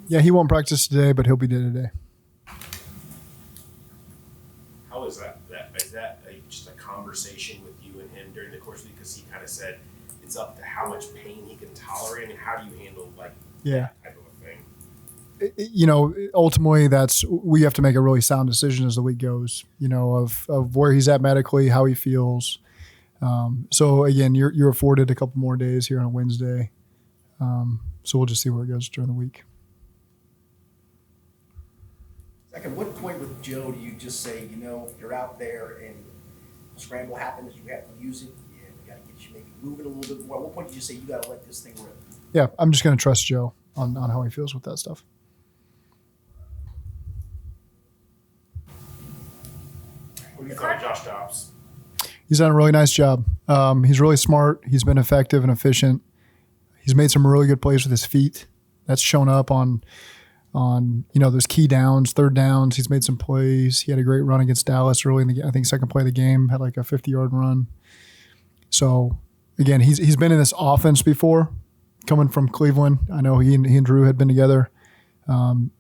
Yeah, he won't practice today, but he'll be there today. How is that? Is that just a conversation with you and him during the course of the week? Because he kind of said it's up to how much pain he can tolerate. I mean, how do you handle that type of a thing? Ultimately, we have to make a really sound decision as the week goes. Of where he's at medically, how he feels. So again, you're afforded a couple more days here on Wednesday. So we'll just see where it goes during the week. Zach, at what point with Joe do you just say, you're out there and scramble happens, you have to use it, and we got to get you maybe moving a little bit more? At what point do you say you got to let this thing rip? Yeah, I'm just going to trust Joe on how he feels with that stuff. What do you think of Josh Dobbs? He's done a really nice job. He's really smart. He's been effective and efficient. He's made some really good plays with his feet. That's shown up on those key downs, third downs. He's made some plays. He had a great run against Dallas early in the second play of the game, had like a 50-yard run. So again, he's been in this offense before, coming from Cleveland. I know he and Drew had been together.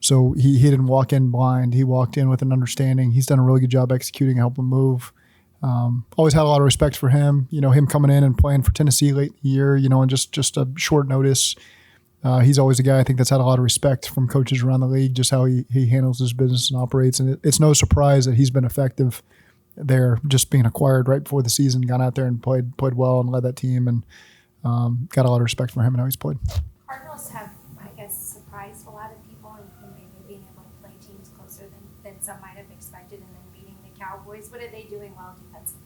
So he didn't walk in blind. He walked in with an understanding. He's done a really good job executing, helping move. Always had a lot of respect for him. Him coming in and playing for Tennessee late in the year, and just a short notice. He's always a guy I think that's had a lot of respect from coaches around the league, just how he handles his business and operates. And it's no surprise that he's been effective there, just being acquired right before the season, got out there and played well and led that team, and got a lot of respect for him and how he's played. Cardinals have, I guess, surprised a lot of people in maybe being able to play teams closer than some might have expected, and then beating the Cowboys. What are they doing well defensively?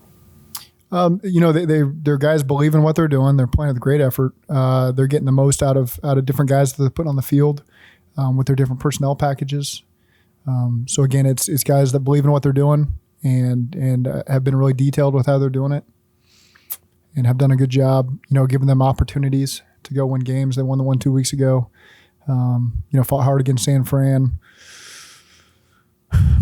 Their guys believe in what they're doing. They're playing with great effort. They're getting the most out of different guys that they're putting on the field with their different personnel packages. So again, it's guys that believe in what they're doing and have been really detailed with how they're doing it, and have done a good job. Giving them opportunities to go win games. They won the one 2 weeks ago. Fought hard against San Fran.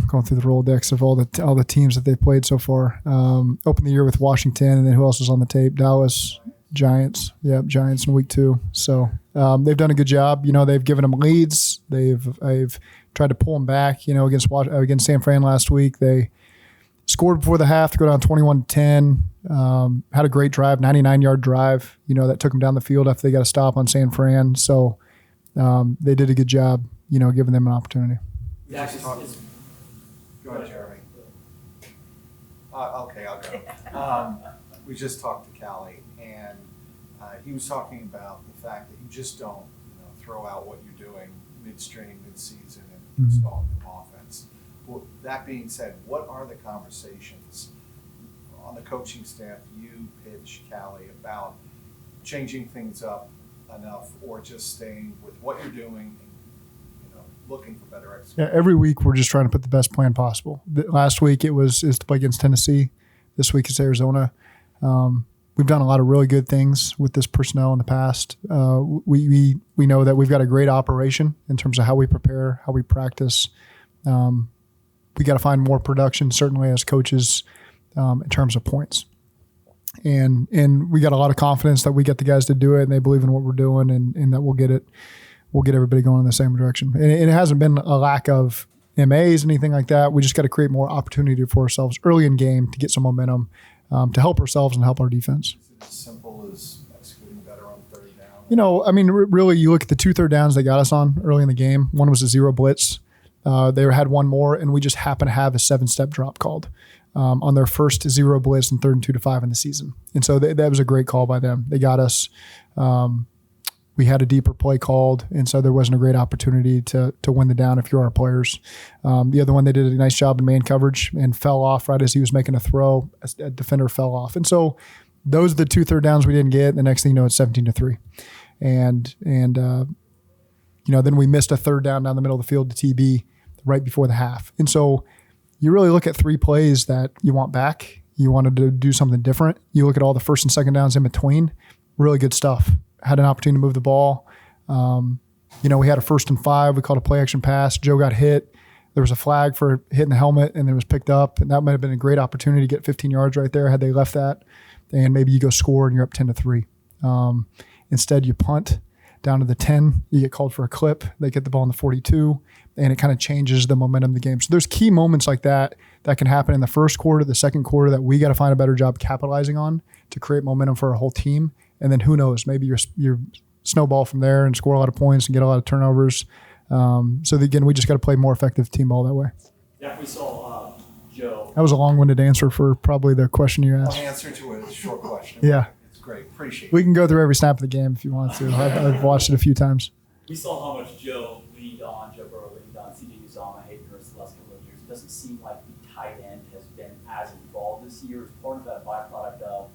Going through the Rolodex of all the teams that they've played so far. Opened the year with Washington, and then who else was on the tape? Dallas, Giants. Yep, Giants in week 2. So they've done a good job. They've given them leads. I've tried to pull them back. Against San Fran last week, they scored before the half to go down 21-10. Had a great drive, 99-yard drive. That took them down the field after they got a stop on San Fran. So they did a good job. Giving them an opportunity. Go ahead, Jeremy. Okay, I'll go. We just talked to Callie, and he was talking about the fact that you just don't throw out what you're doing midstream, midseason, and install new offense. Well, that being said, what are the conversations on the coaching staff you pitch, Callie, about changing things up enough, or just staying with what you're doing and looking for better execution? Yeah, every week we're just trying to put the best plan possible. Last week is to play against Tennessee. This week it's Arizona. We've done a lot of really good things with this personnel in the past. We know that we've got a great operation in terms of how we prepare, how we practice. We got to find more production, certainly as coaches, in terms of points. And we got a lot of confidence that we get the guys to do it, and they believe in what we're doing, and that we'll get it. We'll get everybody going in the same direction. And it hasn't been a lack of MAs, anything like that. We just got to create more opportunity for ourselves early in game to get some momentum, to help ourselves and help our defense. Is it as simple as executing better on third down? Really, you look at the 2 third downs they got us on early in the game. One was a 0 blitz. They had one more, and we just happened to have a 7-step drop called on their first 0 blitz and 3rd and 2 to 5 in the season. And so that was a great call by them. They got us. We had a deeper play called, and so there wasn't a great opportunity to win the down if you're our players. The other one, they did a nice job in man coverage and fell off right as he was making a throw. A defender fell off. And so those are the 2 third downs we didn't get. The next thing you know, it's 17-3. And then we missed a 3rd down the middle of the field to TB right before the half. And so you really look at 3 plays that you want back. You wanted to do something different. You look at all the 1st and 2nd downs in between. Really good stuff. Had an opportunity to move the ball. We had a 1st and 5. We called a play action pass. Joe got hit. There was a flag for hitting the helmet, and then it was picked up. And that might have been a great opportunity to get 15 yards right there had they left that. And maybe you go score and you're up 10-3. Instead, you punt. down to the 10, you get called for a clip. They get the ball in the 42, and it kind of changes the momentum of the game. So there's key moments like that can happen in the first quarter, the second quarter, that we got to find a better job capitalizing on to create momentum for our whole team. And then who knows, maybe you're snowball from there and score a lot of points and get a lot of turnovers. So again, we just got to play more effective team ball that way. Yeah, we saw Joe. That was a long-winded answer for probably the question you asked. Long answer to a short question. Yeah. It's great. Appreciate it. We can go through every snap of the game if you want to. I've watched it a few times. We saw how much Joe Burrow leaned on C.J. Uzomah, Hayden Hurst the last couple of years. It doesn't seem like the tight end has been as involved this year. It's part of that byproduct of,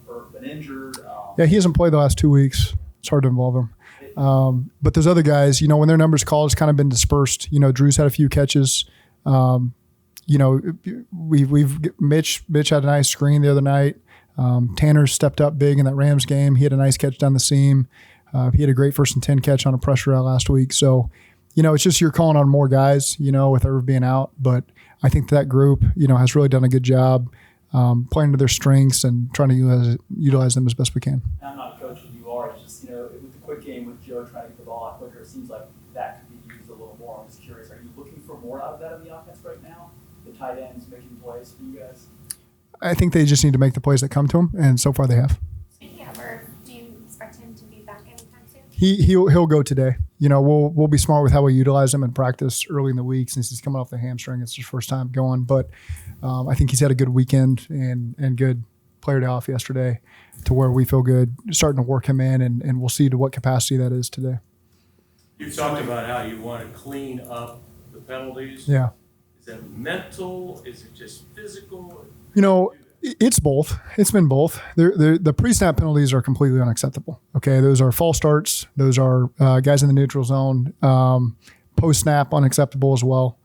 Irv been injured. Yeah, he hasn't played the last 2 weeks. It's hard to involve him. But those other guys, when their numbers called, it's kind of been dispersed. Drew's had a few catches. Mitch had a nice screen the other night. Tanner stepped up big in that Rams game. He had a nice catch down the seam. He had a great 1st and 10 catch on a pressure out last week. So, it's just you're calling on more guys, with Irv being out. But I think that group, has really done a good job playing to their strengths and trying to utilize them as best we can. I'm not a coach as you are. It's just, with the quick game with Joe trying to get the ball out quicker, it seems like that could be used a little more. I'm just curious, are you looking for more out of that in the offense right now? The tight ends making plays for you guys? I think they just need to make the plays that come to them, and so far they have. Speaking of Irv, do you expect him to be back anytime soon? He'll go today. We'll be smart with how we utilize him in practice early in the week since he's coming off the hamstring. It's his first time going, but I think he's had a good weekend and good player day off yesterday to where we feel good starting to work him in, and we'll see to what capacity that is today. You talked about how you want to clean up the penalties. Yeah. Is that mental? Is it just physical? It's both. It's been both. The pre-snap penalties are completely unacceptable. Okay, those are false starts. Those are guys in the neutral zone. Post-snap unacceptable as well.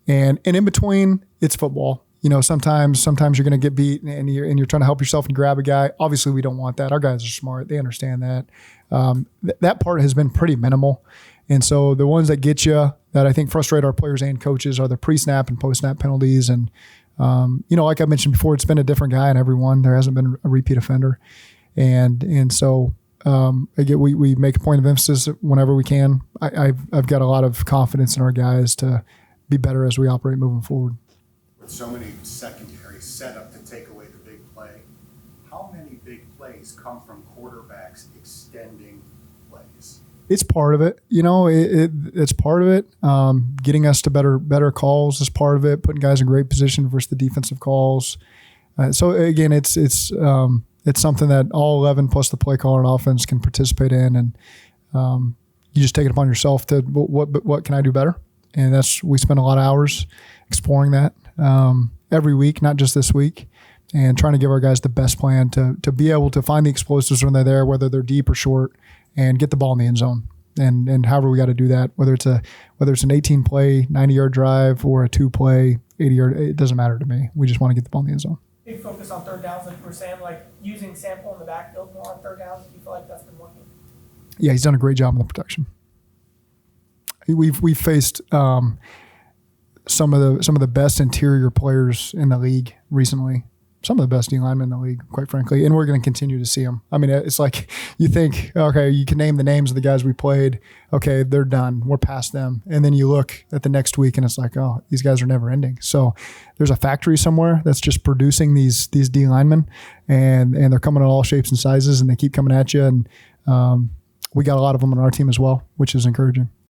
And in between, it's football. Sometimes you're going to get beat and you're trying to help yourself and grab a guy. Obviously, we don't want that. Our guys are smart. They understand that. That part has been pretty minimal. And so the ones that get you that I think frustrate our players and coaches are the pre-snap and post-snap penalties. And like I mentioned before, it's been a different guy in every one. There hasn't been a repeat offender. And so again, we make a point of emphasis whenever we can. I've got a lot of confidence in our guys to be better as we operate moving forward. With so many secondary set up to take away the big play, how many big plays come from quarterbacks extending plays? It's part of it. It's part of it. Getting us to better calls is part of it. Putting guys in great position versus the defensive calls. So again, it's something that all 11 plus the play caller and offense can participate in, and you just take it upon yourself to what can I do better? And we spend a lot of hours exploring that every week, not just this week, and trying to give our guys the best plan to be able to find the explosives when they're there, whether they're deep or short, and get the ball in the end zone. And however we got to do that, whether it's an 18-play, 90-yard drive or a 2-play, 80-yard, it doesn't matter to me. We just want to get the ball in the end zone. Big focus on third downs, like you were saying, like using Sample in the backfield more on third downs. Do you feel like that's been working? Yeah, he's done a great job in the protection. We've faced some of the best interior players in the league recently. Some of the best D linemen in the league, quite frankly, and we're going to continue to see them. I mean, it's like you think, okay, you can name the names of the guys we played. Okay, they're done. We're past them. And then you look at the next week and it's like, oh, these guys are never ending. So there's a factory somewhere that's just producing these D linemen, and they're coming in all shapes and sizes, and they keep coming at you. And we got a lot of them on our team as well, which is encouraging.